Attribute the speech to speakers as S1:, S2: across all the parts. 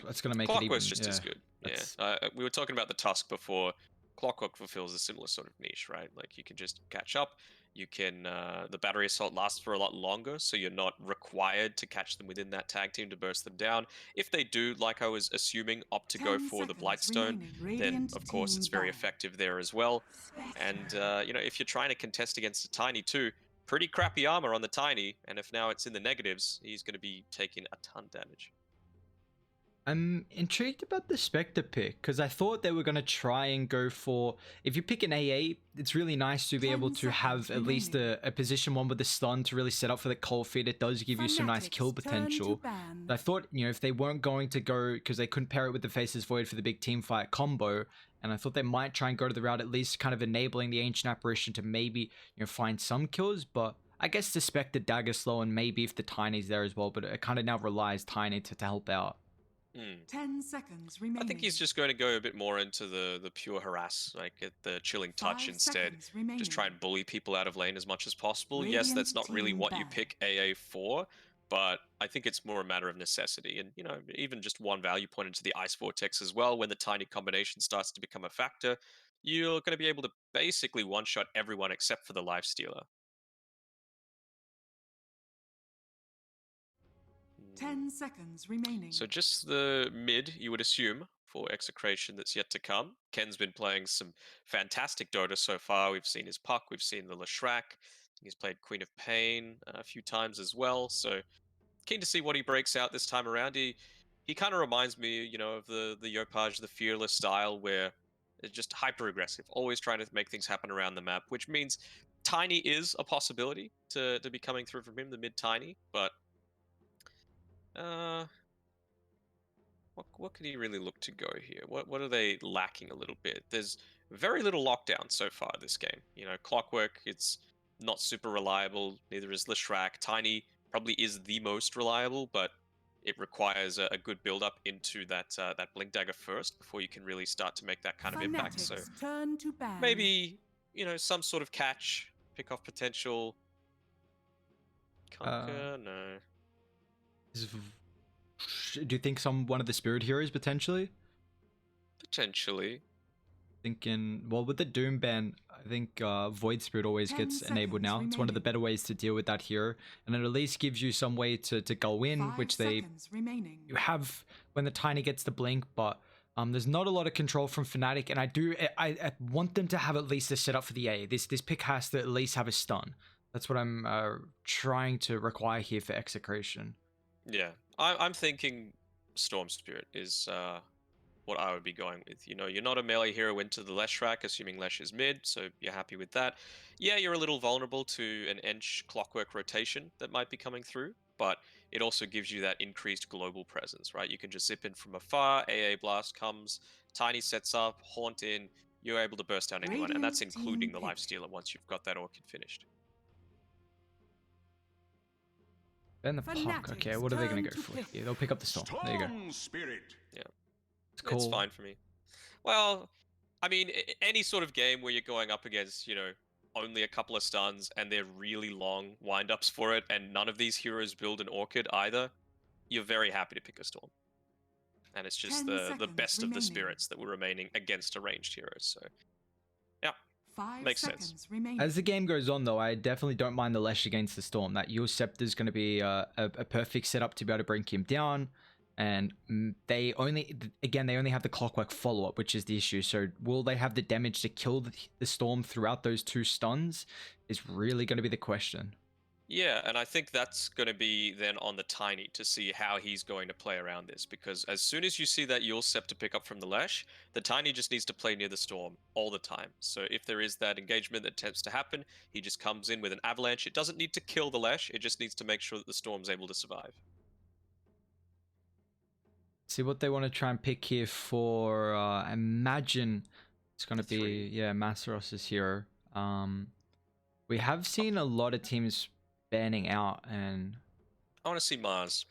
S1: That's gonna make it even.
S2: Clockwork's just as good.
S1: That's,
S2: Yeah, we were talking about the Tusk before. Clockwork fulfills a similar sort of niche, right? Like you can just catch up. You can the battery assault lasts for a lot longer, so you're not required to catch them within that tag team to burst them down. If they do, like I was assuming, opt to go
S3: 10
S2: for the
S3: seconds
S2: Blightstone,
S3: remaining.
S2: then
S3: Radiant
S2: of course
S3: team
S2: it's very
S3: ban.
S2: effective there as well. And you know, if you're trying to contest against a Tiny too, pretty crappy armor on the Tiny, and if now it's in the negatives, he's going to be taking a ton of damage.
S1: I'm intrigued about the Spectre pick because I thought they were going to try and go for, if you pick an AA, it's really nice to be
S3: 10
S1: able to have
S3: seconds
S1: at least a position one with the stun to really set up for the cold feed. It does give you some nice kill
S3: Fnatic's turn to
S1: potential.
S3: ban.
S1: I thought, you know, if they weren't going to go, because they couldn't pair it with the Faceless Void for the big team fight combo, and I thought they might try and go to the route at least kind of enabling the Ancient Apparition to maybe, you know, find some kills, but I guess the Spectre dagger slow and maybe if the Tiny's there as well, but it kind of now relies Tiny to help out.
S3: 10 seconds remaining.
S2: I think he's just going to go a bit more into the pure harass, like get the chilling touch
S3: 5
S2: instead.
S3: seconds remaining.
S2: Just try and bully people out of lane as much as possible. Yes,
S3: Radiant
S2: that's not really
S3: team
S2: what you
S3: ban.
S2: pick AA for, but I think it's more a matter of necessity. And, you know, even just one value point into the Ice Vortex as well, when the Tiny combination starts to become a factor, you're going to be able to basically one-shot everyone except for the Lifestealer.
S3: 10 seconds remaining.
S2: So just the mid, you would assume, for Execration that's yet to come. Ken's been playing some fantastic Dota so far. We've seen his Puck, we've seen the Leshrac. He's played Queen of Pain a few times as well. So keen to see what he breaks out this time around. He kind of reminds me, you know, of the Yopaj, the Fearless style, where it's just hyper aggressive, always trying to make things happen around the map, which means Tiny is a possibility to be coming through from him, the mid Tiny, but what can he really look to go here? What are they lacking a little bit? There's very little lockdown so far this game. You know, Clockwork, it's not super reliable. Neither is Leshrac. Tiny probably is the most reliable, but it requires a good build up into that Blink Dagger first before you can really start to make that kind of impact. So
S3: Fnatic's turn to ban.
S2: maybe, you know, some sort of catch, pick off potential. Conquer, no.
S1: Do you think one of the Spirit Heroes potentially?
S2: Potentially.
S1: Thinking, well, with the Doom ban, I think Void Spirit always
S3: 10
S1: gets enabled now. It's one of the
S3: remaining.
S1: better ways to deal with that hero, and it at least gives you some way to go in,
S3: 5
S1: which
S3: seconds remaining.
S1: you have when the Tiny gets the blink, but there's not a lot of control from Fnatic, and I want them to have at least a setup for the A. This pick has to at least have a stun. That's what I'm trying to require here for Execration.
S2: Yeah, I'm thinking Storm Spirit is what I would be going with. You know, you're not a melee hero into the Leshrac, assuming Lesh is mid, so you're happy with that. Yeah, you're a little vulnerable to an Ench Clockwork rotation that might be coming through, but it also gives you that increased global presence, right? You can just zip in from afar, AA Blast comes, Tiny sets up, Haunt in, you're able to burst down anyone, and that's
S3: Radiant
S2: including
S3: team
S2: the
S3: pick.
S2: Lifestealer once you've got that Orchid finished.
S1: And the Puck, okay, what are they going to go for here? They'll pick up the Storm. There you go.
S4: Spirit.
S2: Yeah.
S1: It's cool.
S2: It's fine for me. Well, I mean, any sort of game where you're going up against, you know, only a couple of stuns and they're really long wind-ups for it, and none of these heroes build an Orchid either, you're very happy to pick a Storm. And it's just
S3: 10
S2: the
S3: seconds
S2: best of the
S3: remaining.
S2: spirits that were remaining against a ranged hero. So, yeah,
S3: 5
S2: makes
S3: seconds
S2: sense.
S3: remaining.
S1: As the game goes on, though, I definitely don't mind the Lesh against the Storm. That your Scepter is going to be a perfect setup to be able to bring him down. And they only have the Clockwork follow-up, which is the issue. So will they have the damage to kill the Storm throughout those two stuns is really going to be the question.
S2: Yeah, and I think that's going to be then on the Tiny to see how he's going to play around this, because as soon as you see that Yule Scepter pick up from the Lesh, the Tiny just needs to play near the Storm all the time. So if there is that engagement that tends to happen, he just comes in with an Avalanche. It doesn't need to kill the Lesh, it just needs to make sure that the Storm's able to survive.
S1: See what they want to try and pick here for, imagine it's going to be, yeah, Masaros' hero. We have seen a lot of teams banning out, and
S2: I want to see Mars.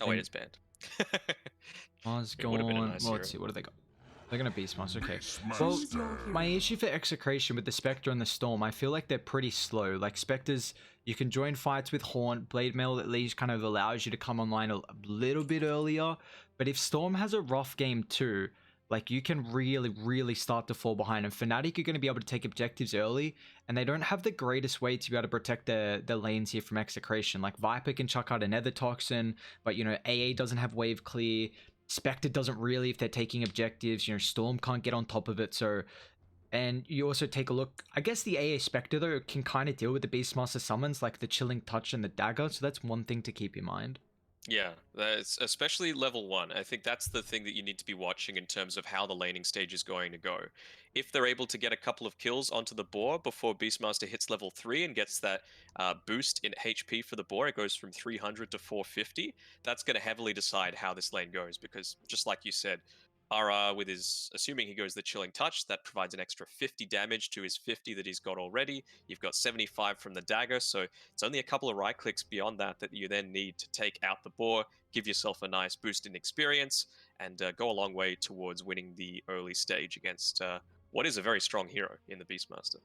S2: Oh wait, it's banned.
S1: Mars
S2: It would have been a
S1: gone.
S2: nice
S1: Well,
S2: hero.
S1: let's see, what do they got? They're gonna Beastmaster, okay. Well, my issue for Execration with the Spectre and the Storm, I feel like they're pretty slow. Like, Spectres, you can join fights with Haunt, Blade Mail at least kind of allows you to come online a little bit earlier. But if Storm has a rough game too, like, you can really start to fall behind. And Fnatic are going to be able to take objectives early, and they don't have the greatest way to be able to protect their lanes here from Execration. Like, Viper can chuck out a Nether Toxin, but, you know, AA doesn't have wave clear. Spectre doesn't really if they're taking objectives. You know, Storm can't get on top of it. So, and you also take a look, I guess the AA Spectre though can kind of deal with the Beastmaster summons like the Chilling Touch and the Dagger. So that's one thing to keep in mind.
S2: Yeah, that's especially level 1. I think that's the thing that you need to be watching in terms of how the laning stage is going to go. If they're able to get a couple of kills onto the boar before Beastmaster hits level 3 and gets that boost in HP for the boar, it goes from 300 to 450, that's going to heavily decide how this lane goes, because just like you said, RR with his, assuming he goes the Chilling Touch, that provides an extra 50 damage to his 50 that he's got already. You've got 75 from the dagger, so it's only a couple of right clicks beyond that that you then need to take out the boar, give yourself a nice boost in experience, and go a long way towards winning the early stage against what is a very strong hero in the Beastmaster.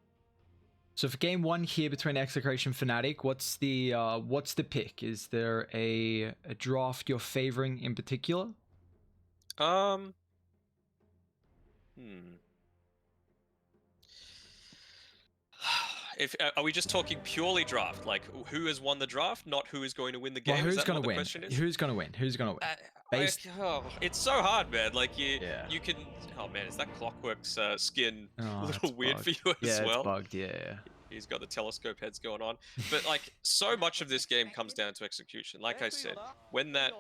S1: So for game 1 here between Execration and Fnatic, what's the pick? Is there a draft you're favoring in particular?
S2: If are we just talking purely draft, like who has won the draft, not who is going to win the game?
S1: Well, who's
S2: going to
S1: win? Who's going to win? Who's going to win?
S2: It's so hard, man. Like you can. Oh man, is that Clockwork's skin a little weird for you as well?
S1: Yeah, it's bugged. Yeah.
S2: He's got the telescope heads going on. But like, so much of this game comes down to execution. Like I said, when that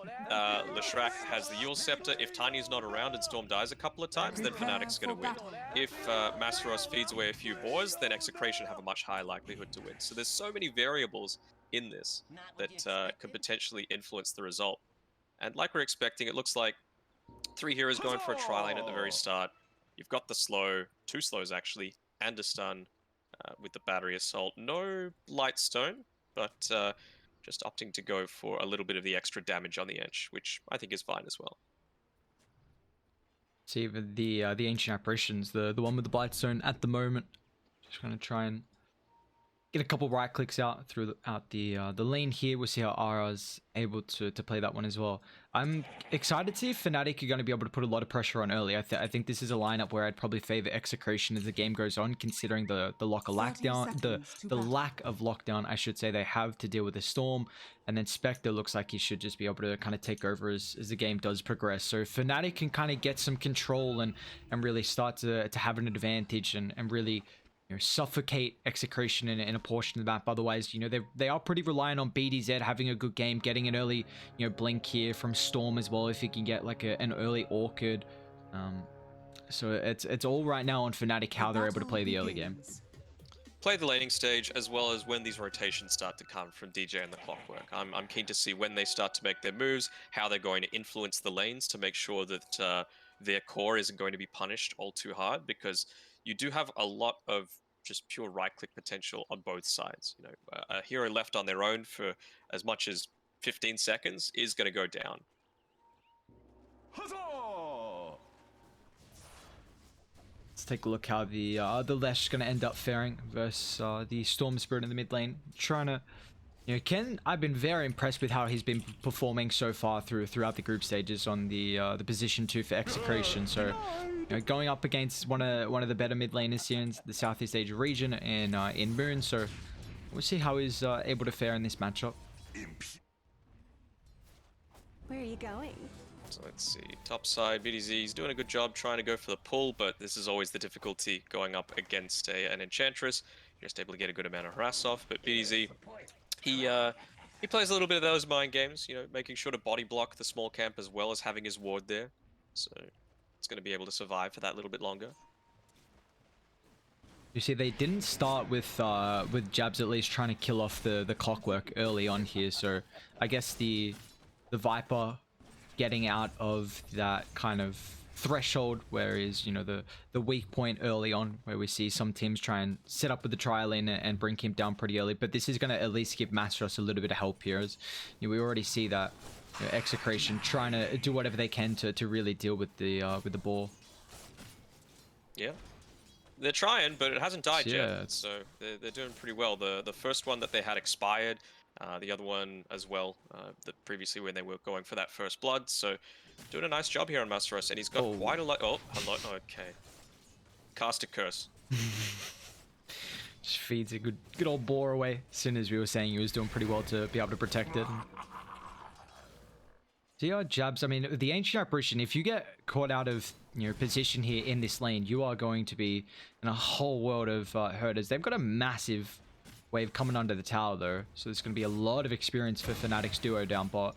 S2: Leshrac has the Yule Scepter, if Tiny's not around and Storm dies a couple of times, then Fnatic's going to win. If Masteros feeds away a few boars, then Execration have a much higher likelihood to win. So there's so many variables in this that could potentially influence the result. And like we're expecting, it looks like 3 heroes going for a tri-lane at the very start. You've got the slow, 2 slows actually, and a stun. With the battery assault. No light stone, but just opting to go for a little bit of the extra damage on the edge, which I think is fine as well.
S1: See, even the Ancient Apparitions, the one with the Blightstone at the moment. Just gonna try and get a couple right clicks out throughout the lane here. We'll see how Ara's able to play that one as well. I'm excited to see if Fnatic are going to be able to put a lot of pressure on early. I think this is a lineup where I'd probably favor Execration as the game goes on, considering the lack of lockdown, I should say, they have to deal with the Storm. And then Spectre looks like he should just be able to kind of take over as the game does progress. So Fnatic can kind of get some control and really start to have an advantage and really, you know, suffocate Execration in a portion of the map. Otherwise, you know, they are pretty reliant on BDZ having a good game, getting an early, you know, blink here from Storm as well if he can get like an early Orchid. So it's all right now on Fnatic how they're able to play the early game.
S2: Play the laning stage as well as when these rotations start to come from DJ and the Clockwork. I'm keen to see when they start to make their moves, how they're going to influence the lanes to make sure that their core isn't going to be punished all too hard, because you do have a lot of just pure right-click potential on both sides. You know, a hero left on their own for as much as 15 seconds is going to go down.
S1: Let's take a look how the Lesh is going to end up faring versus the Storm Spirit in the mid lane. Trying to, you know, Ken, I've been very impressed with how he's been performing so far throughout the group stages on the position 2 for Execration. So, you know, going up against one of the better mid laners here in the Southeast Asia region and in Moon. So we'll see how he's able to fare in this matchup.
S4: Where are you going?
S2: So let's see, top side, BDZ is doing a good job trying to go for the pull, but this is always the difficulty going up against an Enchantress. You're just able to get a good amount of harass off, but BDZ, he plays a little bit of those mind games, you know, making sure to body block the small camp as well as having his ward there. So it's going to be able to survive for that little bit longer.
S1: You see, they didn't start with Jabs at least trying to kill off the Clockwork early on here, so I guess the Viper getting out of that kind of threshold, whereas, you know, the weak point early on, where we see some teams try and set up with the trial in and bring him down pretty early. But this is going to at least give Masteros a little bit of help here, as you know, we already see that, you know, Execration trying to do whatever they can to really deal with the ball.
S2: Yeah. They're trying, but it hasn't died
S1: Yeah.
S2: yet, so they're doing pretty well. The first one that they had expired, the other one as well, that previously when they were going for that first blood, so doing a nice job here on Masteros, and he's got
S1: Oh.
S2: quite a lot. Oh, hello. Okay. Cast a curse.
S1: Just feeds a good old boar away. As soon as we were saying he was doing pretty well to be able to protect it. So yeah, Jabs, I mean, the Ancient Apparition, if you get caught out of position here in this lane, you are going to be in a whole world of herders. They've got a massive wave coming under the tower though, so there's going to be a lot of experience for Fnatic's duo down bot.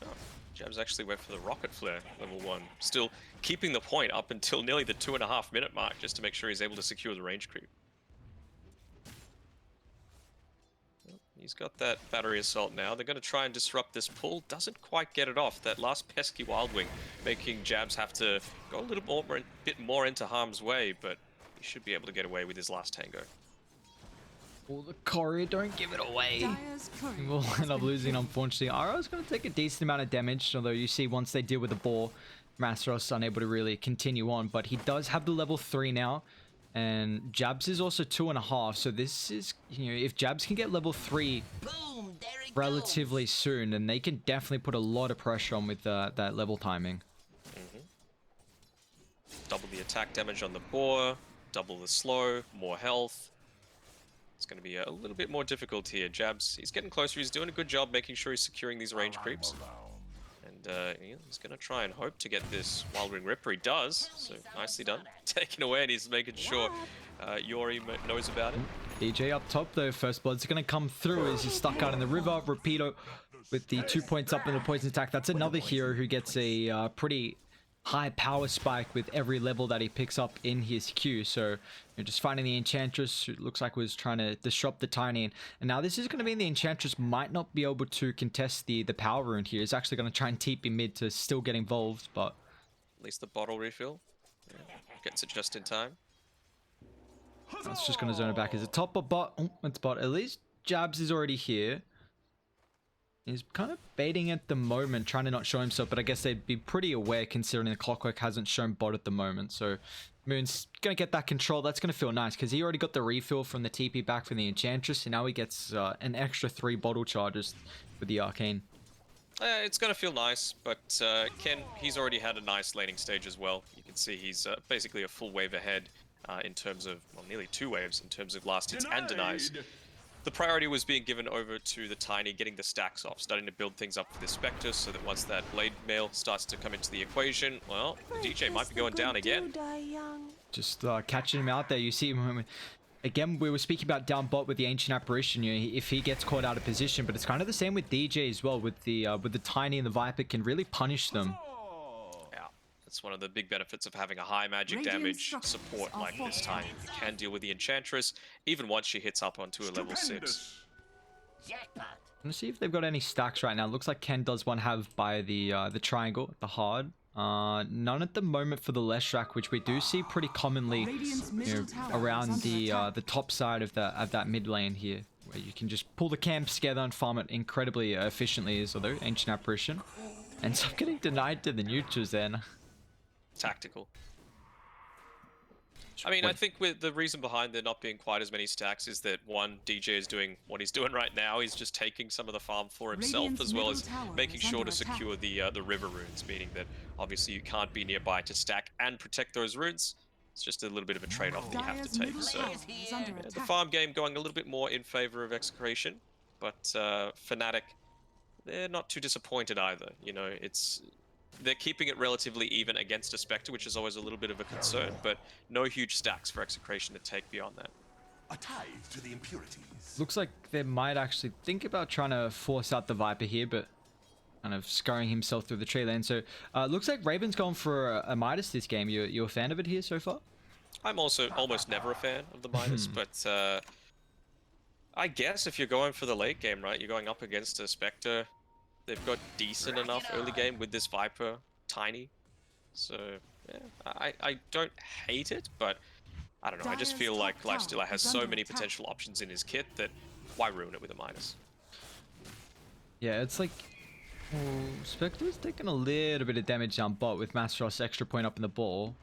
S2: Oh, Jabs actually went for the rocket flare, level 1. Still keeping the point up until nearly the 2.5 minute mark, just to make sure he's able to secure the range creep. He's got that battery assault now. They're going to try and disrupt this pull. Doesn't quite get it off. That last pesky Wild Wing making Jabs have to go a little bit more into harm's way, but he should be able to get away with his last tango.
S1: Oh, the courier, don't give it away.
S3: Dire's courier
S1: We'll
S3: has
S1: end up
S3: been
S1: losing,
S3: killed.
S1: unfortunately. Ara's going to take a decent amount of damage, although you see once they deal with the boar, Masteros unable to really continue on, but he does have the level 3 now. And Jabs is also 2.5, so this is, if Jabs can get level 3
S5: Boom, there it
S1: relatively soon, then they can definitely put a lot of pressure on with that level timing.
S2: Double the attack damage on the boar, double the slow, more health. It's going to be a little bit more difficult here. Jabs, he's getting closer. He's doing a good job making sure he's securing these range creeps. And he's going to try and hope to get this Wild Ring Ripper. He does, so nicely done. Taken away, and he's making sure Yori knows about it.
S1: DJ up top though, first blood's going to come through as he's stuck out in the river. Rapido with the 2 points up in the poison attack. That's another hero who gets a pretty high power spike with every level that he picks up in his queue. So you're just finding the Enchantress, who looks like was trying to disrupt the Tiny. And now this is going to mean the Enchantress might not be able to contest the power rune here. He's actually going to try and TP mid to still get involved, but
S2: At least the bottle refill. Yeah, gets it just in time.
S1: that's just going to zone it back. Is it top or bot? Oh, it's bot. At least Jabs is already here. He's kind of baiting at the moment, trying to not show himself, but I guess they'd be pretty aware considering the Clockwork hasn't shown bot at the moment. So Moon's going to get that control. That's going to feel nice because he already got the refill from the TP back from the Enchantress, and now he gets an extra 3 bottle charges with the Arcane.
S2: It's going to feel nice, but Ken, he's already had a nice laning stage as well. You can see he's basically a full wave ahead in terms of, well, nearly 2 waves in terms of last hits and denies. The priority was being given over to the Tiny, getting the stacks off, starting to build things up for the Spectre, so that once that Blade Mail starts to come into the equation, well, the DJ might be going down again.
S1: Just catching him out there. You see him again. We were speaking about down bot with the Ancient Apparition. If he gets caught out of position, but it's kind of the same with DJ as well. With the Tiny and the Viper, can really punish them.
S2: Yeah, that's one of the big benefits of having a high magic damage support like this Tiny. You can deal with the Enchantress even once she hits up onto a level 6.
S5: Jackpot.
S1: Let's see if they've got any stacks right now. Looks like Ken does one have by the triangle, the hard. None at the moment for the Leshrac, which we do see pretty commonly around the top side of that mid lane here, where you can just pull the camps together and farm it incredibly efficiently. As although Ancient Apparition ends up getting denied to the neutrals then.
S2: Tactical. I mean, I think with the reason behind there not being quite as many stacks is that, one, DJ is doing what he's doing right now. He's just taking some of the farm for himself,
S3: Radiant's
S2: as well as
S3: middle tower
S2: making
S3: is
S2: sure
S3: under
S2: to
S3: attack.
S2: secure the river runes, meaning that obviously you can't be nearby to stack and protect those runes. It's just a little bit of a trade-off that you have
S3: Dire's
S2: to take.
S3: middle
S2: So
S3: tower is under
S2: the
S3: attack.
S2: farm game going a little bit more in favor of Execration, but Fnatic, they're not too disappointed either. They're keeping it relatively even against a Spectre, which is always a little bit of a concern, but no huge stacks for Execration to take beyond that.
S6: A tithe to the impurities.
S1: Looks like they might actually think about trying to force out the Viper here, but kind of scurrying himself through the tree lane. So looks like Raven's gone for a Midas this game. You a fan of it here so far?
S2: I'm also almost never a fan of the Midas, but I guess if you're going for the late game, right, you're going up against a Spectre. They've got decent enough early game with this Viper, Tiny. So, yeah, I don't hate it, but I don't know. I just feel like Lifestealer has so many potential options in his kit that why ruin it with a Midas?
S1: Yeah, it's like Spectre's taking a little bit of damage down bot with Masteros extra point up in the ball.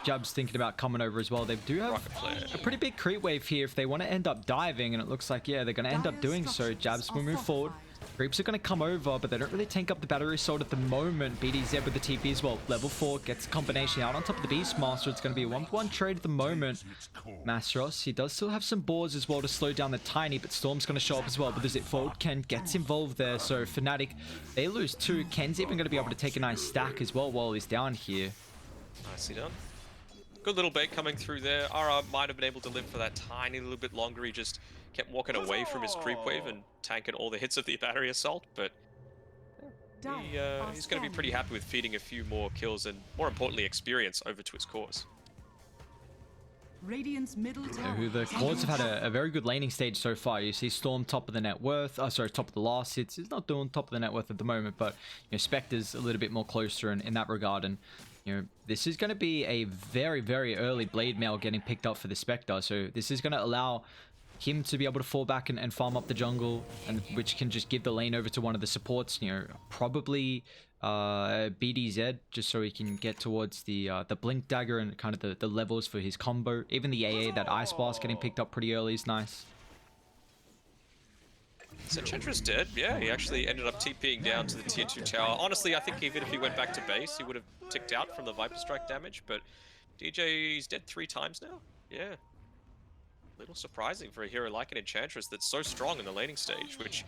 S1: Jab's thinking about coming over as well. They do have
S2: Rocket flare.
S1: a pretty big creep wave here if they want to end up diving, and it looks like, yeah, they're going to end up doing so. Jabs will move forward. Creeps are going to come over, but they don't really tank up the battery assault at the moment. BDZ with the TP as well. Level 4 gets a combination out on top of the Beastmaster. It's going to be a 1-for-1 trade at the moment. Mastros, he does still have some boards as well to slow down the Tiny, but Storm's going to show up as well. But the Zip Fold, Ken gets involved there. So Fnatic, they lose 2. Ken's even going to be able to take a nice stack as well while he's down here.
S2: Nicely done. Good little bait coming through there. RR might have been able to live for that tiny little bit longer. He just kept walking away from his creep wave and tanking all the hits of the battery assault, but he's going to be pretty happy with feeding a few more kills and, more importantly, experience over to his cores.
S3: Radiant's middle tower.
S1: Who the Cores have had a very good laning stage so far. You see Storm top of the net worth, sorry, top of the last hits. He's not doing top of the net worth at the moment, but you know, Spectre's a little bit more closer in that regard. And you know, this is going to be a very, very early blade mail getting picked up for the Spectre. So this is going to allow him to be able to fall back and farm up the jungle, and which can just give the lane over to one of the supports, you know, probably BDZ, just so he can get towards the blink dagger and kind of the levels for his combo. Even the AA, that Ice Blast getting picked up pretty early is nice.
S2: So Enchantra's dead. Yeah, he actually ended up TPing down to the tier 2 tower. Honestly, I think even if he went back to base, he would have ticked out from the Viper Strike damage, but DJ's dead 3 times now. Yeah. Little surprising for a hero like an Enchantress that's so strong in the laning stage, which,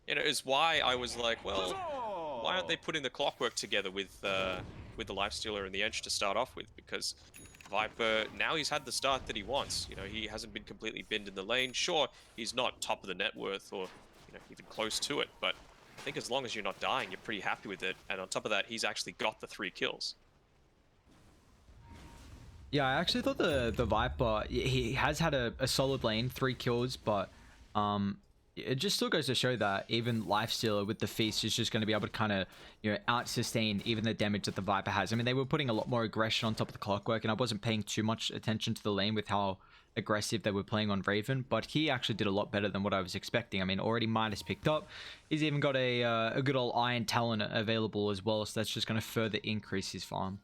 S2: you know, is why I was like, well, why aren't they putting the clockwork together with the Lifestealer and the Ench to start off with? Because Viper, now he's had the start that he wants. You know, he hasn't been completely binned in the lane. Sure, he's not top of the net worth or, you know, even close to it, but I think as long as you're not dying, you're pretty happy with it. And on top of that, he's actually got the 3 kills.
S1: Yeah, I actually thought the Viper, he has had a solid lane, 3 kills, but it just still goes to show that even Lifestealer with the Feast is just going to be able to kind of, you know, out-sustain even the damage that the Viper has. I mean, they were putting a lot more aggression on top of the clockwork, and I wasn't paying too much attention to the lane with how aggressive they were playing on Raven, but he actually did a lot better than what I was expecting. I mean, already Midas picked up. He's even got a good old Iron Talon available as well, so that's just going to further increase his farm.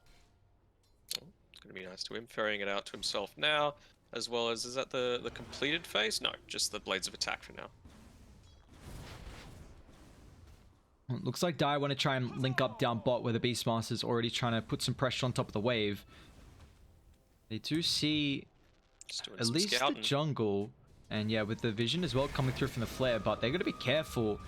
S2: Going to be nice to him, ferrying it out to himself now, as well as, is that the completed phase? No, just the Blades of Attack for now.
S1: It looks like Dire want to try and link up down bot where the Beastmaster's already trying to put some pressure on top of the wave. They do see at least the jungle, and yeah, with the vision as well coming through from the flare, but they're going to be careful.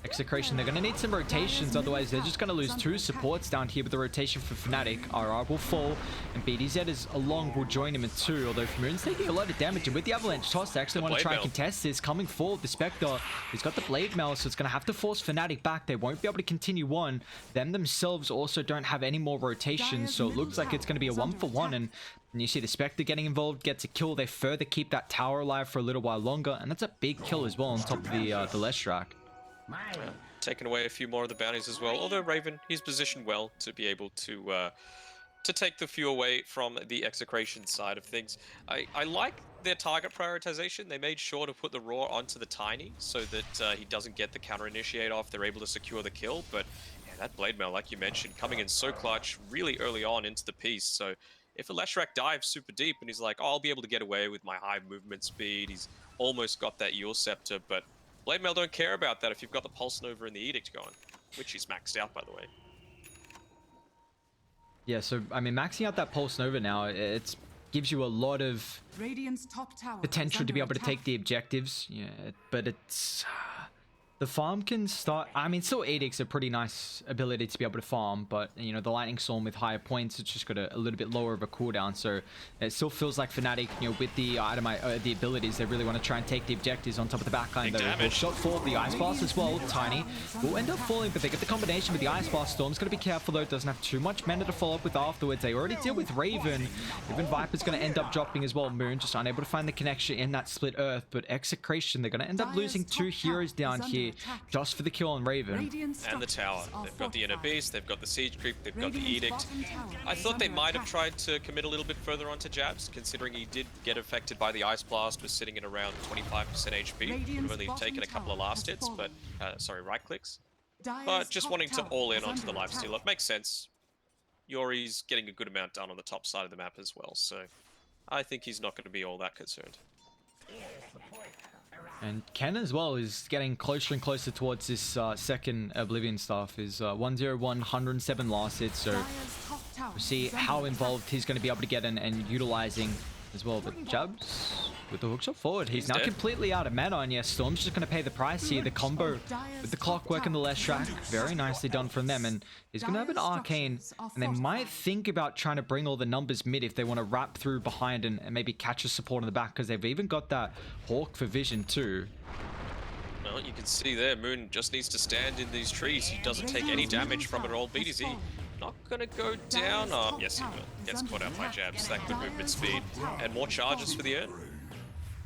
S1: Execration, they're going to need some rotations, otherwise they're just going to lose 2 supports down here with the rotation for Fnatic. RR will fall, and BDZ is along will join him in 2, although Moon's taking a lot of damage, and with the Avalanche toss, they actually want to try and contest this. Coming forward, the Spectre, he's got the Blade Mail, so it's going to have to force Fnatic back. They won't be able to continue on. Them themselves also don't have any more rotations, so it looks like it's going to be a 1-for-1, and you see the Spectre getting involved, gets a kill. They further keep that tower alive for a little while longer, and that's a big kill as well on top of the Leshrac.
S2: Taking away a few more of the bounties as well. Although Raven, he's positioned well to be able to take the few away from the Execration side of things. I like their target prioritization. They made sure to put the Raw onto the Tiny so that he doesn't get the counter initiate off. They're able to secure the kill, but yeah, that Blade Mail, like you mentioned, coming in so clutch really early on into the piece. So if a Leshrac dives super deep and he's like, oh, I'll be able to get away with my high movement speed, he's almost got that Yule Scepter, but Blade Mail don't care about that if you've got the Pulse Nova and the Edict going, which is maxed out, by the way.
S1: Yeah, so, I mean, maxing out that Pulse Nova now, it gives you a lot of
S3: Radiant's top tower
S1: potential to be able to take the objectives. Yeah, but it's... The farm can start... I mean, still Edict's a pretty nice ability to be able to farm, but, you know, the Lightning Storm with higher points, it's just got a little bit lower of a cooldown, so it still feels like Fnatic, you know, with the the abilities, they really want to try and take the objectives on top of the backline. They'll shot forward the Ice Blast as well. Tiny will end up falling, but they get the combination with the Ice Blast. Storm's going to be careful, though. It doesn't have too much mana to follow up with afterwards. They already deal with Raven. Even Viper's going to end up dropping as well. Moon just unable to find the connection in that split earth, but Execration, they're going to end up losing 2 heroes down here just for the kill on Raven.
S2: And the tower. They've got the Inner Beast, they've got the Siege Creep, they've got the Edict. I thought they might have tried to commit a little bit further onto Jabs, considering he did get affected by the Ice Blast, was sitting at around 25% HP. Would have only taken a couple of last hits, but, sorry, right clicks. But just wanting to all in onto the Lifestealer. Makes sense. Yori's getting a good amount done on the top side of the map as well, so I think he's not going to be all that concerned.
S1: And Ken as well is getting closer and closer towards this second Oblivion staff. Is 101, 107 last hit, so
S3: Dire's top tower
S1: we'll see
S3: is
S1: how
S3: under
S1: involved he's going to be able to get in and utilizing as well. But Jabs with the hookshot forward, he's now
S2: dead.
S1: completely out of mana, and yes, Storm's just going to pay the price here. The combo with the clockwork and the Leshrac, very nicely done from them, and he's going to have an arcane, and they might think about trying to bring all the numbers mid if they want to wrap through behind and maybe catch a support in the back, because they've even got that Hawk for vision too.
S2: Well, you can see there, Moon just needs to stand in these trees. He doesn't take any damage from it at all. BTZ not gonna go down. Yes, he will. Gets caught out by Jabs. That good movement speed and more charges for the earn.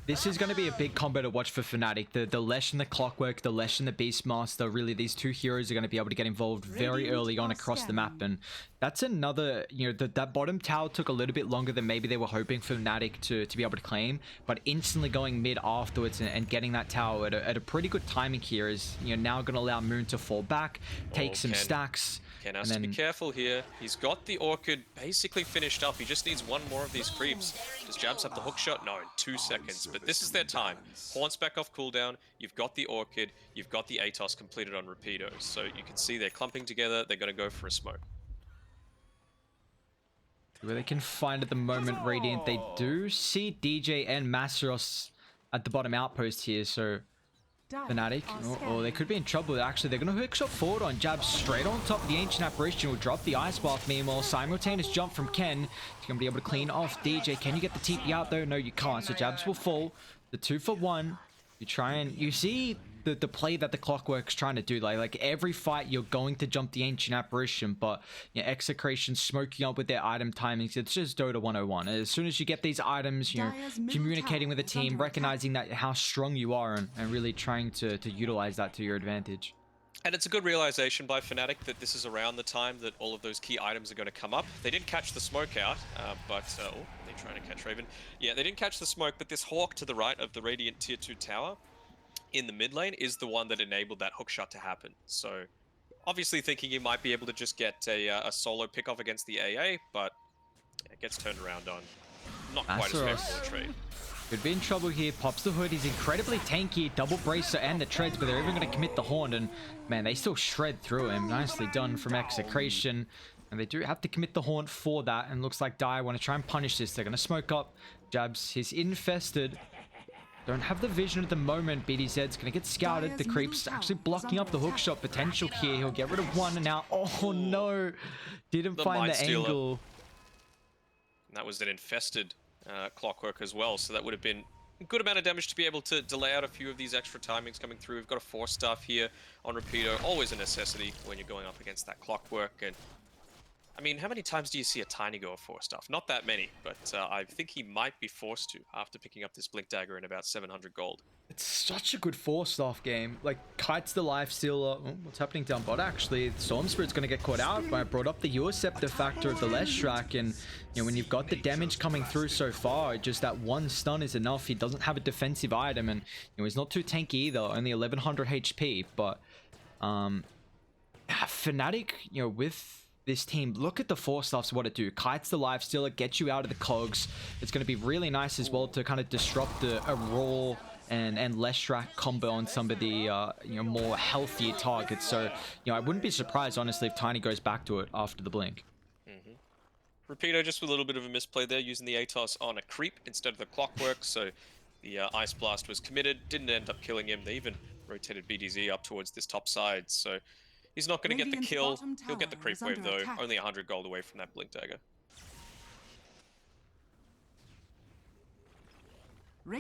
S1: This is going to be a big combo to watch for Fnatic. The Lesh and the Clockwork, the Lesh and the Beastmaster, really these two heroes are going to be able to get involved very early on across the map. And that's another, you know, that bottom tower took a little bit longer than maybe they were hoping for Fnatic to be able to claim. But instantly going mid afterwards and getting that tower at a pretty good timing here is, you know, now going to allow Moon to fall back, take some stacks.
S2: Ken has to be careful here. He's got the Orchid basically finished up. He just needs one more of these creeps. Does Jabs have the hook shot? No, in 2 seconds. But this is their time. Horn's back off cooldown. You've got the Orchid. You've got the Atos completed on Rapido. So you can see they're clumping together. They're going to go for a smoke.
S1: Where they can find at the moment, Radiant. They do see DJ and Masteros at the bottom outpost here, so Fnatic, or they could be in trouble. Actually, they're going to hook shot forward on Jabs straight on top of the Ancient Apparition. Will drop the Ice Bath. Meanwhile, simultaneous jump from Ken. He's going to be able to clean off DJ. Can you get the TP out though? No, you can't. So Jabs will fall. The 2-for-1. You try and you see the play that the Clockwork's trying to do. Like every fight, you're going to jump the Ancient Apparition, but you know, Execration smoking up with their item timings. It's just Dota 101. As soon as you get these items, you're communicating with the team, recognizing that how strong you are, and really trying to utilize that to your advantage.
S2: And it's a good realization by Fnatic that this is around the time that all of those key items are going to come up. They didn't catch the smoke out, but... oh, they're trying to catch Raven. Yeah, they didn't catch the smoke, but this Hawk to the right of the Radiant Tier 2 tower in the mid lane is the one that enabled that hook shot to happen. So, obviously thinking you might be able to just get a solo pick off against the AA, but it gets turned around on. Not quite as favorable a trade.
S1: Could be in trouble here. Pops the hood. He's incredibly tanky. Double bracer and the treads, but they're even going to commit the horn. And man, they still shred through him. Nicely done from Execration. And they do have to commit the haunt for that. And looks like Dire want to try and punish this. They're going to smoke up. Jabs, he's infested. Don't have the vision at the moment. BDZ's going to get scouted. The creep's actually blocking up the hookshot potential here. He'll get rid of one and now. Oh no. Didn't find the angle.
S2: And that was an infested Clockwork as well. So that would have been a good amount of damage to be able to delay out a few of these extra timings coming through. We've got a 4-staff here on Rapido. Always a necessity when you're going up against that Clockwork. And I mean, how many times do you see a Tiny go a 4-staff? Not that many, but I think he might be forced to after picking up this Blink Dagger in about 700 gold.
S1: It's such a good 4-staff game. Like, Kite's the lifestealer. Oh, what's happening down bot, actually? Storm Spirit's going to get caught out. I brought up the Euroscepter factor of the Leshrac, and you know, when you've got the damage coming through so far, just that one stun is enough. He doesn't have a defensive item, and you know, he's not too tanky either. Only 1100 HP, but Fnatic, you know, with this team, look at the 4-staffs, what it do. Kite's the lifestealer, gets you out of the cogs. It's going to be really nice as well to kind of disrupt a raw and Leshrac combo on some of the you know, more healthier targets. So you know, I wouldn't be surprised honestly if Tiny goes back to it after the blink.
S2: Rapido just with a little bit of a misplay there, using the Atos on a creep instead of the Clockwork. So the Ice Blast was committed, didn't end up killing him. They even rotated BDZ up towards this top side. So he's not going to get the kill. He'll get the creep wave though. Only 100 gold away from that Blink Dagger.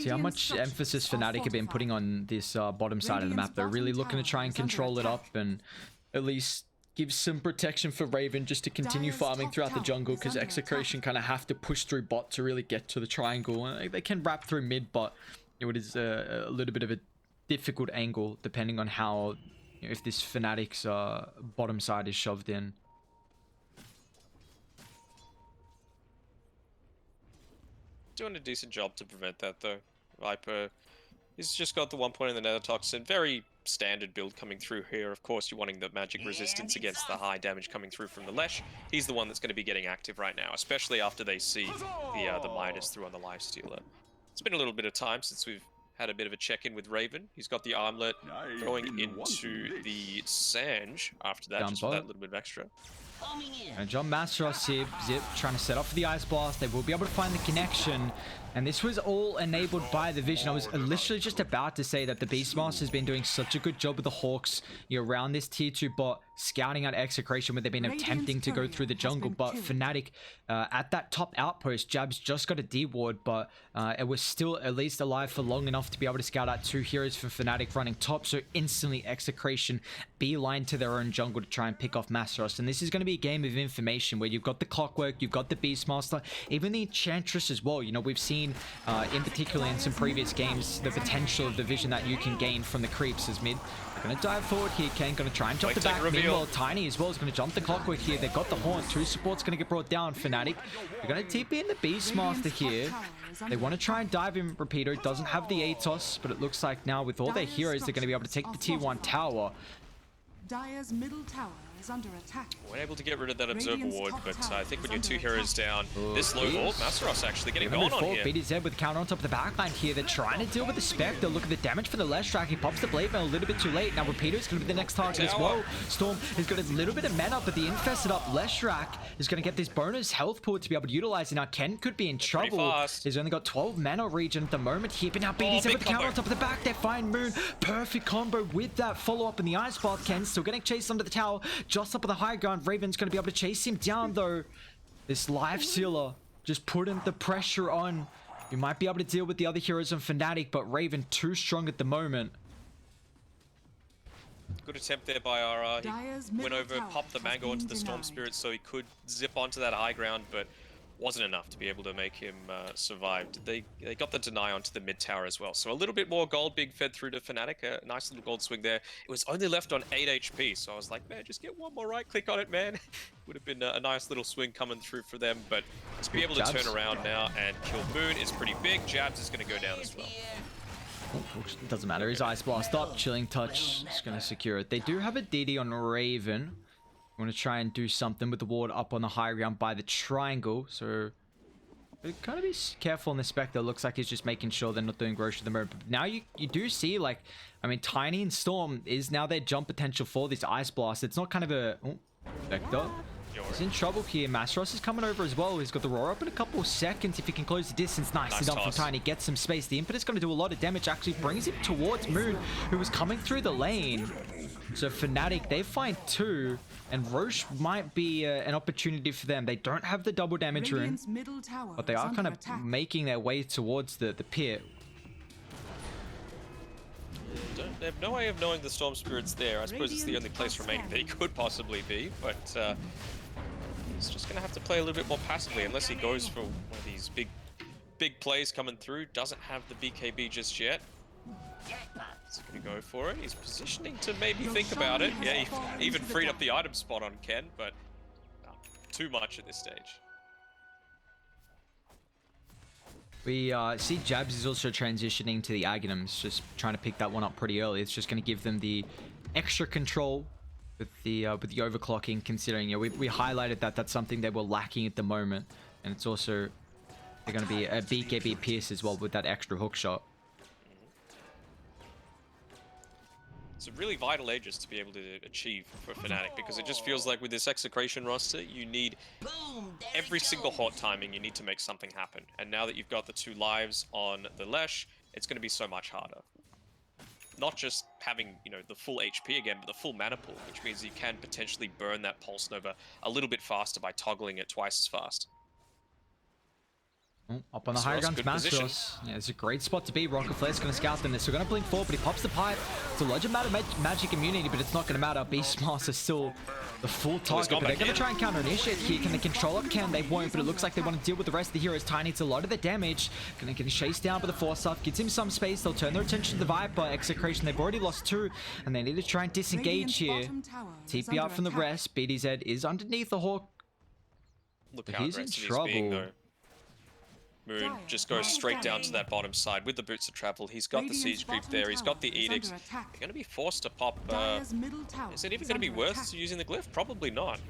S1: See how much emphasis Fnatic have been putting on this bottom side of the map. They're really looking to try and control it up and at least give some protection for Raven just to continue farming throughout the jungle, because Execration kind of have to push through bot to really get to the triangle. They can wrap through mid, but it is a little bit of a difficult angle depending on how, you know, if this Fnatic's bottom side is shoved in.
S2: Doing a decent job to prevent that though. Viper He's just got the 1 point in the Nether Toxin. Very standard build coming through here. Of course, you're wanting the magic resistance against the high damage coming through from the Lesh. He's the one that's going to be getting active right now, especially after they see the Midas through on the Lifestealer. It's been a little bit of time since we've had a bit of a check-in with Raven. He's got the armlet going into the Sange after that, just for that little bit of extra.
S1: And John Masteros here, Zip trying to set up for the Ice Blast. They will be able to find the connection. And this was all enabled by the vision. I was literally just about to say that the Beastmaster has been doing such a good job with the Hawks around this tier 2 bot, scouting out Execration where they've been attempting to go through the jungle. But Fnatic at that top outpost, Jabs just got a D-ward, but it was still at least alive for long enough to be able to scout out 2 heroes for Fnatic running top. So instantly Execration beeline to their own jungle to try and pick off Masteros. And this is going to be a game of information where you've got the Clockwork, you've got the Beastmaster, even the Enchantress as well. We've seen in particular in some previous games the potential of the vision that you can gain from the creeps as mid. They're going to dive forward here. Ken going to try and jump the back. Meanwhile, Tiny as well is going to jump the Clockwork here. They've got the Haunt. 2 supports going to get brought down. Fnatic. They're going to TP in the Beastmaster here. They want to try and dive in. Rapido doesn't have the Atos, but it looks like now with all their heroes, they're going to be able to take the tier 1 tower.
S3: Dire's middle tower is under attack.
S2: We're able to get rid of that Observer Ward, but I think when you're 2 heroes down, this low vault, Masteros actually getting gone on here.
S1: BTS with the counter on top of the backline here. They're trying to deal with the Spectre. Look at the damage for the Leshrac. He pops the Blade Mail a little bit too late. Now Rapido's going to be the next target as well. Storm has got a little bit of mana, but the infested up Leshrac is going to get this bonus health pool to be able to utilize it. Now Ken could be in trouble. He's only got 12 mana regen at the moment here, but now BTS with the counter on top of the back. They find Moon. Perfect combo with that follow-up in the Ice Path. Ken still getting chased under the tower, just up on the high ground. Raven's going to be able to chase him down though. This Life Sealer just putting the pressure on. You might be able to deal with the other heroes on Fnatic, but Raven too strong at the moment.
S2: Good attempt there by RR. He went over, popped the Mango onto the Storm Spirit so he could zip onto that high ground, but wasn't enough to be able to make him survive. They got the deny onto the mid tower as well. So a little bit more gold being fed through to Fnatic. A nice little gold swing there. It was only left on 8 HP, so I was like, man, just get one more right click on it, man. Would have been a nice little swing coming through for them, but to be able to turn around now and kill Moon is pretty big. Jabs is going to go down as well.
S1: It doesn't matter. His Ice Blast up. Chilling Touch is going to secure it. They do have a DD on Raven. I'm going to try and do something with the ward up on the high ground by the triangle. So, kind of be careful on the Spectre. Looks like he's just making sure they're not doing grocery at the moment. But now you do see, like, I mean, Tiny and Storm is now their jump potential for this Ice Blast. It's not kind of a... Oh, Spectre. He's in trouble here. Masteros is coming over as well. He's got the roar up in a couple of seconds. If he can close the distance, nicely done from Tiny. Gets some space. The Impetus is going to do a lot of damage. Actually brings him towards Moon, who was coming through the lane. So Fnatic, they find 2, and Roche might be an opportunity for them. They don't have the double damage rune, but they are kind of making their way towards the pit.
S2: They have no way of knowing the Storm Spirit's there. I suppose it's the only place remaining that he could possibly be, but he's just going to have to play a little bit more passively unless he goes for one of these big plays coming through. Doesn't have the BKB just yet. He's going to go for it. He's positioning to maybe think about it. Yeah, he even freed up the item spot on Ken, but too much at this stage.
S1: We see Jabs is also transitioning to the Aghanims, just trying to pick that one up pretty early. It's just going to give them the extra control with the overclocking, considering we highlighted that that's something they were lacking at the moment, and it's also they're going to be a BKB pierce as well with that extra hook shot.
S2: It's a really vital Aegis to be able to achieve for Fnatic, because it just feels like with this Execration roster, you need every single hot timing, you need to make something happen. And now that you've got the 2 lives on the Lesh, it's going to be so much harder. Not just having, the full HP again, but the full mana pool, which means you can potentially burn that Pulse Nova a little bit faster by toggling it twice as fast.
S1: Up on the high ground, Masteros. Yeah, it's a great spot to be. Rocket Flare's going to scout them. They're still going to blink forward, but he pops the pipe. It's a large amount of magic immunity, but it's not going to matter. Beastmaster's still the full target, but they're going to try and counter-initiate here. Can they control up? They won't, but it looks like they want to deal with the rest of the heroes. Tiny needs a lot of the damage. Going to get chased down by the Force Stuff. Gives him some space. They'll turn their attention to the Viper. Execration, they've already lost 2, and they need to try and disengage here. TP up from the rest. BDZ is underneath the Hawk.
S2: Look
S1: but
S2: how
S1: he's in
S2: aggressive
S1: trouble.
S2: He's being, though. Moon just goes straight down to that bottom side with the Boots of Travel. He's got the Siege Creep there, he's got the Edicts. They're going to be forced to pop... is it even going to be worth using the Glyph? Probably not.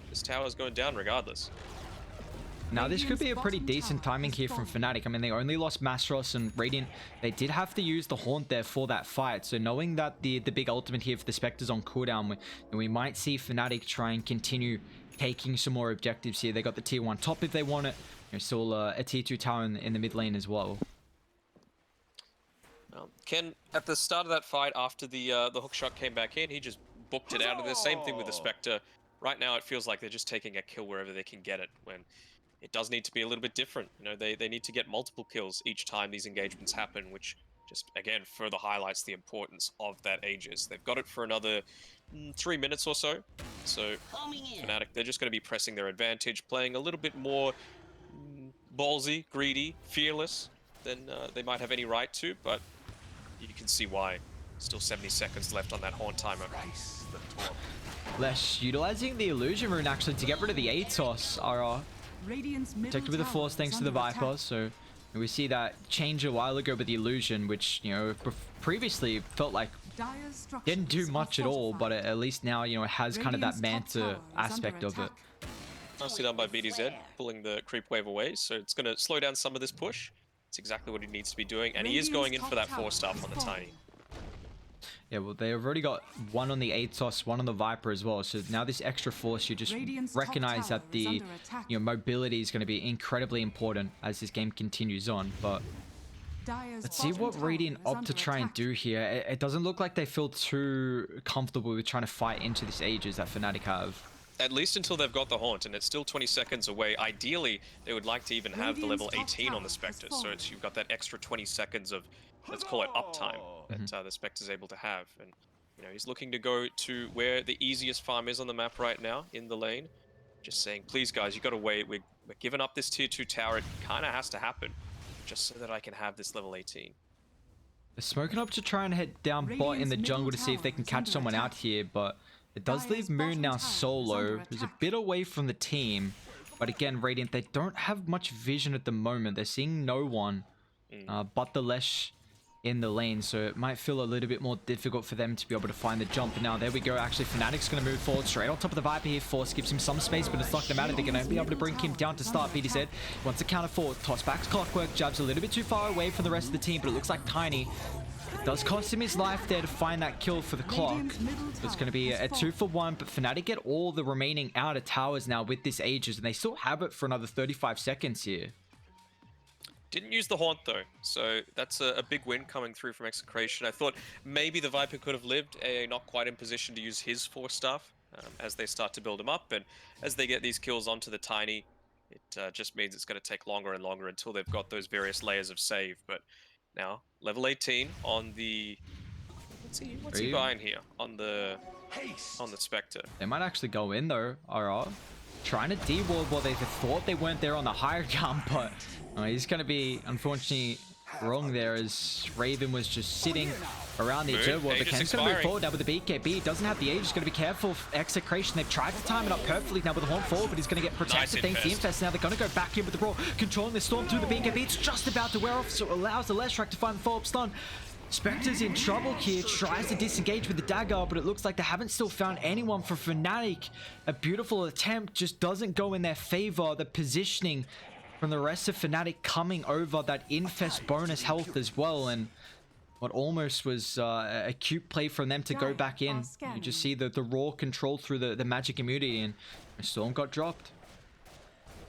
S2: This tower's going down regardless.
S1: Now, this could be a pretty decent timing here from Fnatic. I mean, they only lost Mastros and Radiant. They did have to use the Haunt there for that fight. So knowing that the big ultimate here for the Spectre's on cooldown, we might see Fnatic try and continue taking some more objectives here. They got the tier 1 top if they want it. There's still a tier 2 tower in the mid lane as well.
S2: Ken, at the start of that fight, after the hookshot came back in, he just booked it out of there. Same thing with the Spectre. Right now, it feels like they're just taking a kill wherever they can get it, when it does need to be a little bit different. You know, they need to get multiple kills each time these engagements happen, which just, again, further highlights the importance of that Aegis. They've got it for another 3 minutes or so. So, Fnatic, they're just going to be pressing their advantage, playing a little bit more ballsy, greedy, fearless than they might have any right to, but you can see why. Still 70 seconds left on that Haunt timer.
S1: Lesh utilizing the Illusion Rune actually to get rid of the Atos. Are protected with the Force thanks to the Viper. So we see that change a while ago with the Illusion, which, you know, previously felt like didn't do much at all, but at least now, you know, it has kind of that Manta aspect of it.
S2: Nicely done by BDZ, pulling the creep wave away, so it's going to slow down some of this push. It's exactly what he needs to be doing, and he is going in for that 4-star on the Tiny.
S1: Yeah, well, they've already got one on the Atos, one on the Viper as well. So now this extra force, you just recognize that the mobility is going to be incredibly important as this game continues on. But let's see what Radiant opt to try and do here. It doesn't look like they feel too comfortable with trying to fight into this Aegis that Fnatic have.
S2: At least until they've got the Haunt, and it's still 20 seconds away. Ideally, they would like to even have the level 18 on the Spectre, so you've got that extra 20 seconds of, let's call it, uptime that the Spectre's able to have. And, you know, he's looking to go to where the easiest farm is on the map right now, in the lane. Just saying, please, guys, you got to wait. We're giving up this tier 2 tower. It kind of has to happen, just so that I can have this level 18.
S1: They're smoking up to try and head down bot in the jungle to see if they can catch someone out here, but it does leave Moon now solo, who's a bit away from the team. But again, Radiant, they don't have much vision at the moment. They're seeing no one but the Lesh in the lane, so it might feel a little bit more difficult for them to be able to find the jump. And now there we go. Actually, Fnatic's going to move forward straight on top of the Viper here. Force gives him some space, but it's not going to matter. They're going to be able to bring him down to start. BTS wants to counter forward. Toss back Clockwork. Jabs a little bit too far away from the rest of the team, but it looks like Tiny does cost him his life there to find that kill for the clock. So it's going to be a 2-for-1, but Fnatic get all the remaining outer towers now with this Aegis, and they still have it for another 35 seconds here.
S2: Didn't use the Haunt though, so that's a big win coming through from Execration. I thought maybe the Viper could have lived, not quite in position to use his 4-stuff as they start to build him up, and as they get these kills onto the Tiny, it just means it's going to take longer and longer until they've got those various layers of save. But now, level 18 on the... What's he buying here? On the Spectre.
S1: They might actually go in though, RR. Trying to de-ward while they thought they weren't there on the higher ground, but he's going to be, unfortunately, wrong there as Raven was just sitting around the edge wall. But Ken's going to move forward now with the BKB. Doesn't have the Aegis. Going to be careful of Execration. They've tried to time it up perfectly now with the Haunt forward, but he's going to get protected. Thanks to the Infest. Now they're going to go back in with the Brawl, controlling the Storm through the BKB. It's just about to wear off, so it allows the Leshrac to find the follow-up stun. Spectre's in trouble here, tries to disengage with the dagger, but it looks like they haven't still found anyone for Fnatic. A beautiful attempt just doesn't go in their favor. The positioning from the rest of Fnatic coming over that Infest bonus health as well, and what almost was a cute play from them to go back in. You just see the raw control through the magic immunity, and Storm got dropped.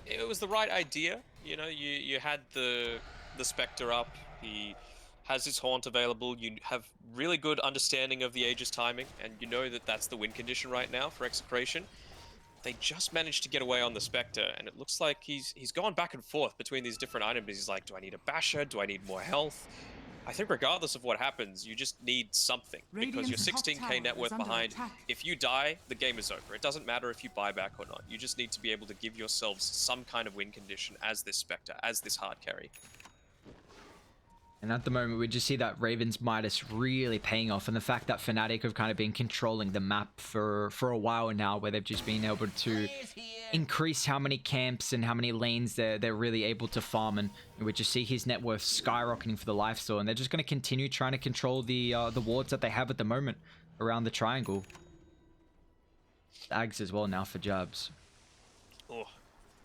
S2: It was the right idea. You know, you had the Spectre up, he has his Haunt available, you have really good understanding of the Aegis timing, and you know that that's the win condition right now for Execration. They just managed to get away on the Spectre, and it looks like he's gone back and forth between these different items. He's like, do I need a Basher? Do I need more health? I think regardless of what happens, you just need something, because you're 16k net worth behind. If you die, the game is over. It doesn't matter if you buy back or not. You just need to be able to give yourselves some kind of win condition as this Spectre, as this hard carry.
S1: And at the moment, we just see that Raven's Midas really paying off, and the fact that Fnatic have kind of been controlling the map for a while now, where they've just been able to increase how many camps and how many lanes they're really able to farm, and we just see his net worth skyrocketing for the lifesteal, and they're just going to continue trying to control the wards that they have at the moment around the triangle. Ags as well now for jabs.
S2: Oh.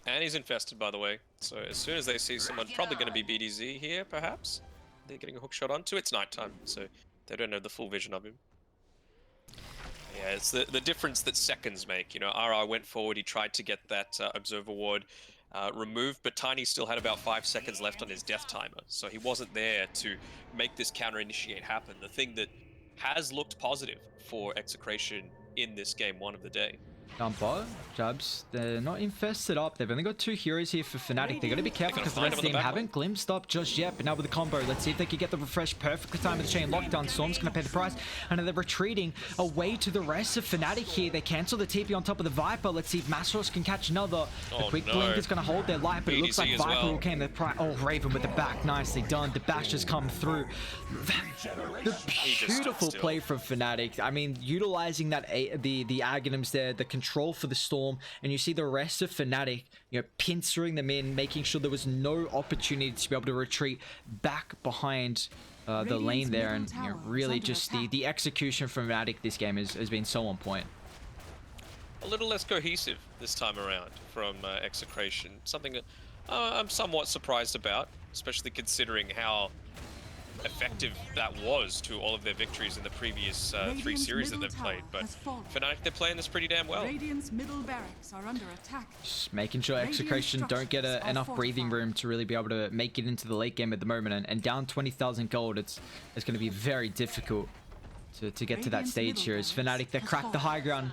S2: And he's infested, by the way. So as soon as they see someone, probably going to be BDZ here, perhaps. They're getting a hook shot onto. It's nighttime, so they don't have the full vision of him. Yeah, it's the difference that seconds make. You know, RR went forward. He tried to get that observer ward removed, but Tiny still had about 5 seconds left on his death timer, so he wasn't there to make this counter initiate happen. The thing that has looked positive for Execration in this game 1 of the day.
S1: Jumper, jabs, they're not infested up. They've only got 2 heroes here for Fnatic. They're going to be careful because the rest of the team haven't glimpsed up just yet. But now with the combo, let's see if they can get the refresh perfectly timed with the chain lockdown. Storm's going to pay the price. And they're retreating away to the rest of Fnatic here. They cancel the TP on top of the Viper. Let's see if Masros can catch another. The quick blink is going to hold their life, but it looks like Viper will came the price. Oh, Raven with the back. Nicely done. The bash has come through. The beautiful play from Fnatic. I mean, utilizing that the Aghanims there, the control for the Storm, and you see the rest of Fnatic, you know, pincering them in, making sure there was no opportunity to be able to retreat back behind the lane there, and you know, really just the execution from Fnatic this game has been so on point.
S2: A little less cohesive this time around from Execration. Something that I'm somewhat surprised about, especially considering how effective that was to all of their victories in the previous 3 series that they've played. But Fnatic, they're playing this pretty damn well.
S3: Radiant's middle barracks are under attack.
S1: Just making sure Execration don't get enough breathing room to really be able to make it into the late game at the moment, and down 20,000 gold, it's going to be very difficult to get to that stage here. As Fnatic, they crack the high ground.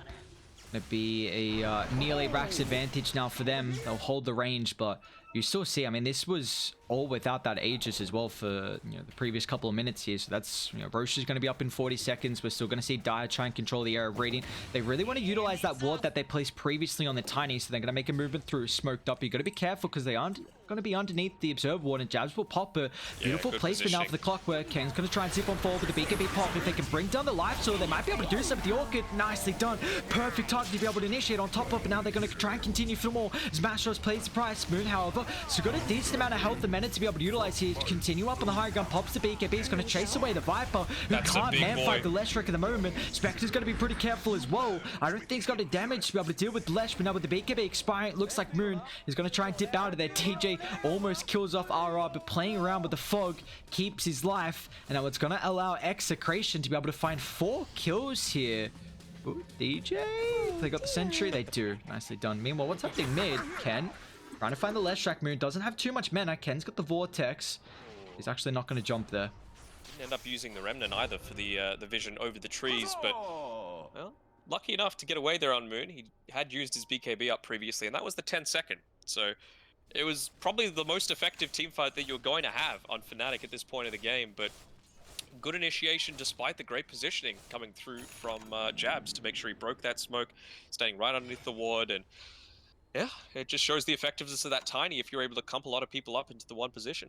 S1: Going to be a nearly Rax advantage now for them. They'll hold the range, but you still see, I mean, this was all without that Aegis as well for, you know, the previous couple of minutes here. So that's, you know, Roche is going to be up in 40 seconds. We're still going to see Dire try and control the area of Radiant. They really want to utilize that ward that they placed previously on the Tiny, so they're going to make a movement through smoked up. You got to be careful because they aren't going to be underneath the observer ward, and jabs will pop. A beautiful placement now for the Clockwork. Kane's going to try and zip on forward with the BKB pop. If they can bring down the life, so they might be able to do so with the Orchid. Nicely done. Perfect target to be able to initiate on top of, but now they're going to try and continue for more. Smashros plays the price. Moon, however, so got a decent amount of health and mana to be able to utilize here. Continue up on the high ground, pops the BKB. He's going to chase away the Viper, who can't man-fight the Leshrac at the moment. Spectre's going to be pretty careful as well. I don't think he's got the damage to be able to deal with Lesh, but now with the BKB expiring, it looks like Moon is going to try and dip out of there. TJ almost kills off RR, but playing around with the fog keeps his life, and now it's going to allow Execration to be able to find 4 kills here. Ooh, DJ, they got the sentry. They do. Nicely done. Meanwhile, what's happening mid? Ken trying to find the Leshrac. Moon doesn't have too much mana. Ken's got the Vortex. He's actually not going to jump there.
S2: Didn't end up using the Remnant either for the vision over the trees, but well, lucky enough to get away there on Moon. He had used his BKB up previously, and that was the 10-second. So it was probably the most effective teamfight that you're going to have on Fnatic at this point of the game, but good initiation despite the great positioning coming through from Jabs to make sure he broke that smoke, staying right underneath the ward, and yeah, it just shows the effectiveness of that Tiny if you're able to clump a lot of people up into the one position.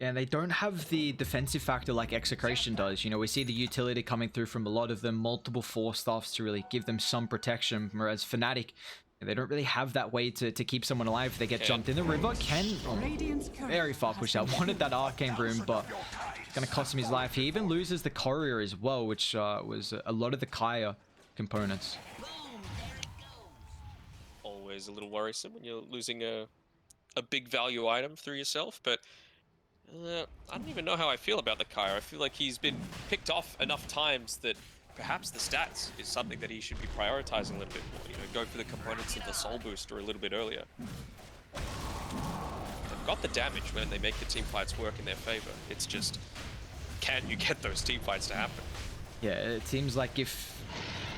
S1: And they don't have the defensive factor like Execration does. You know, we see the utility coming through from a lot of them, multiple force staffs to really give them some protection, whereas Fnatic, they don't really have that way to keep someone alive if they get jumped in the river. Ken, very far pushed out. Wanted that arcane room, but it's going to cost him his life. He even loses the courier as well, which was a lot of the Kaya components.
S2: Always a little worrisome when you're losing a big value item through yourself, but I don't even know how I feel about the Kaya. I feel like he's been picked off enough times that perhaps the stats is something that he should be prioritizing a little bit more. You know, go for the components of the soul booster a little bit earlier. They've got the damage when they make the team fights work in their favor. It's just, can you get those team fights to happen?
S1: Yeah, it seems like if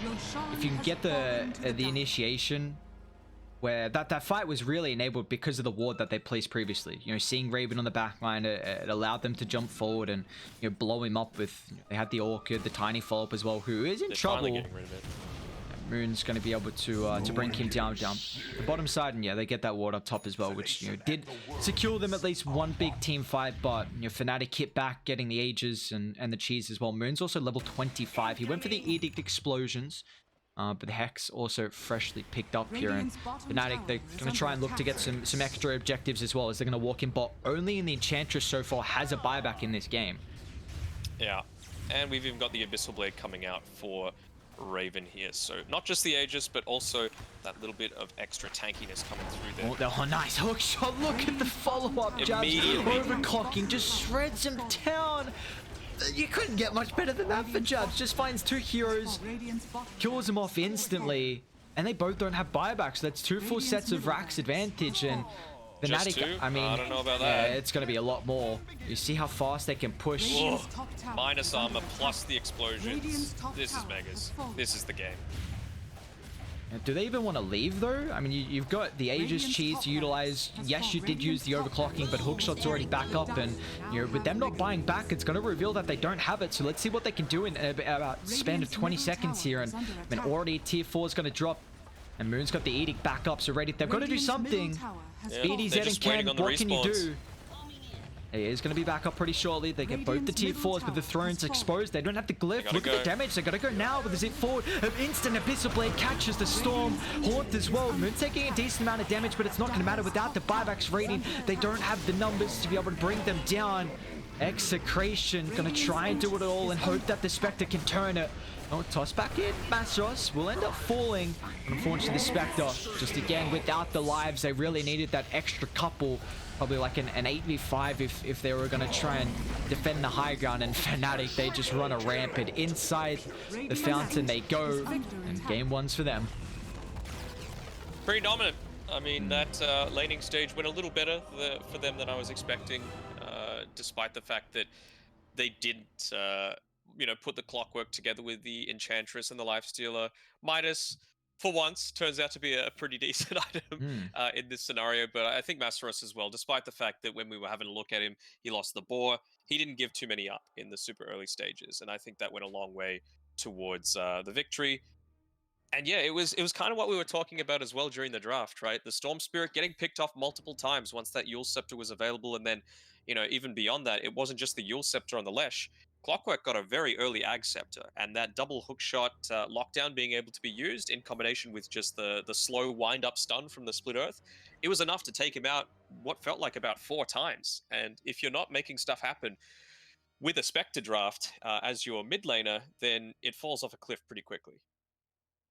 S1: you can get the initiation, where that fight was really enabled because of the ward that they placed previously. You know, seeing Raven on the back line, it allowed them to jump forward and, you know, blow him up with, you know, they had the Orchid, the Tiny follow-up as well, who is in trouble.
S2: Getting rid of it.
S1: Moon's going to be able to bring him down the bottom side, and yeah, they get that ward up top as well, which did secure them at least one big team fight. But Fnatic hit back, getting the Ages and the cheese as well. Moon's also level 25. He went for the Edict Explosions. But the Hex also freshly picked up here, and Fnatic, they're going to try and look to get some extra objectives as well, as they're going to walk in bot. Only in the Enchantress so far has a buyback in this game.
S2: Yeah, and we've even got the Abyssal Blade coming out for Raven here. So not just the Aegis, but also that little bit of extra tankiness coming through there.
S1: Oh, nice hook shot. Look at the follow-up jabs. Overclocking, just shreds him down. You couldn't get much better than that for jabs. Just finds two heroes, kills them off instantly, and they both don't have buybacks. That's two full sets of Rax advantage, and Fnatic, I mean,
S2: I don't know about that.
S1: Yeah, it's going to be a lot more. You see how fast they can push.
S2: Oh, minus armor plus the explosions. This is Megas. This is the game.
S1: Do they even want to leave though? I mean, you've got the Aegis cheese to utilize. Yes, you did use the overclocking, but hookshot's already back up, and with them not buying back, it's going to reveal that they don't have it. So let's see what they can do in about span of 20 seconds here. And I mean, already tier 4 is going to drop, and Moon's got the Edict back up, so ready. They've got to do something. BDZ and Ken, what can you do? He is going to be back up pretty shortly. They get both the tier 4s, but the thrones exposed. They don't have the glyph. Look at the damage. They got to go now with the zip forward. An instant Abyssal Blade catches the Storm. Haunt as well. Moon taking a decent amount of damage, but it's not going to matter without the buybacks rating. They don't have the numbers to be able to bring them down. Execration going to try and do it all and hope that the Spectre can turn it. Oh, toss back in. Masros will end up falling. Unfortunately, the Spectre, just again, without the lives, they really needed that extra couple. Probably like an 8v5 if they were going to try and defend the high ground. And Fnatic, they just run a rampant. Inside the fountain they go. And game one's for them.
S2: Pretty dominant. I mean, that laning stage went a little better for them than I was expecting, despite the fact that they didn't, put the clockwork together with the Enchantress and the Lifestealer. Midas, for once, turns out to be a pretty decent item in this scenario. But I think Masteros as well, despite the fact that when we were having a look at him, he lost the boar. He didn't give too many up in the super early stages. And I think that went a long way towards the victory. And yeah, it was kind of what we were talking about as well during the draft, right? The Storm Spirit getting picked off multiple times once that Yule Scepter was available. And then, even beyond that, it wasn't just the Yule Scepter on the Lesh. Clockwork got a very early Ag Scepter, and that double hookshot lockdown being able to be used in combination with just the slow wind-up stun from the Split Earth, it was enough to take him out what felt like about 4 times. And if you're not making stuff happen with a Spectre draft as your mid laner, then it falls off a cliff pretty quickly.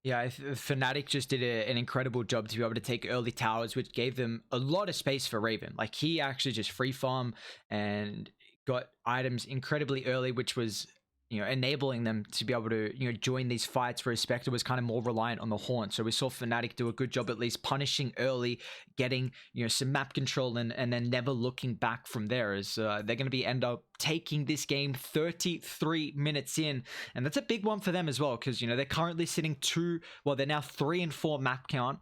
S1: Yeah, Fnatic just did an incredible job to be able to take early towers, which gave them a lot of space for Raven. Like, he actually just free farm and got items incredibly early, which was enabling them to be able to join these fights where Spectre was kind of more reliant on the Haunt. So we saw Fnatic do a good job at least punishing early, getting some map control, and then never looking back from there, as they're going to be end up taking this game 33 minutes in, and that's a big one for them as well, because they're currently sitting they're now 3 and 4 map count,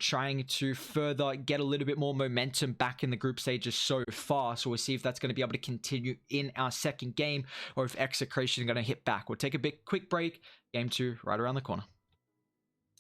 S1: trying to further get a little bit more momentum back in the group stages so far. So we'll see if that's going to be able to continue in our second game, or if Execration is going to hit back. We'll take a quick break. Game 2 right around the corner.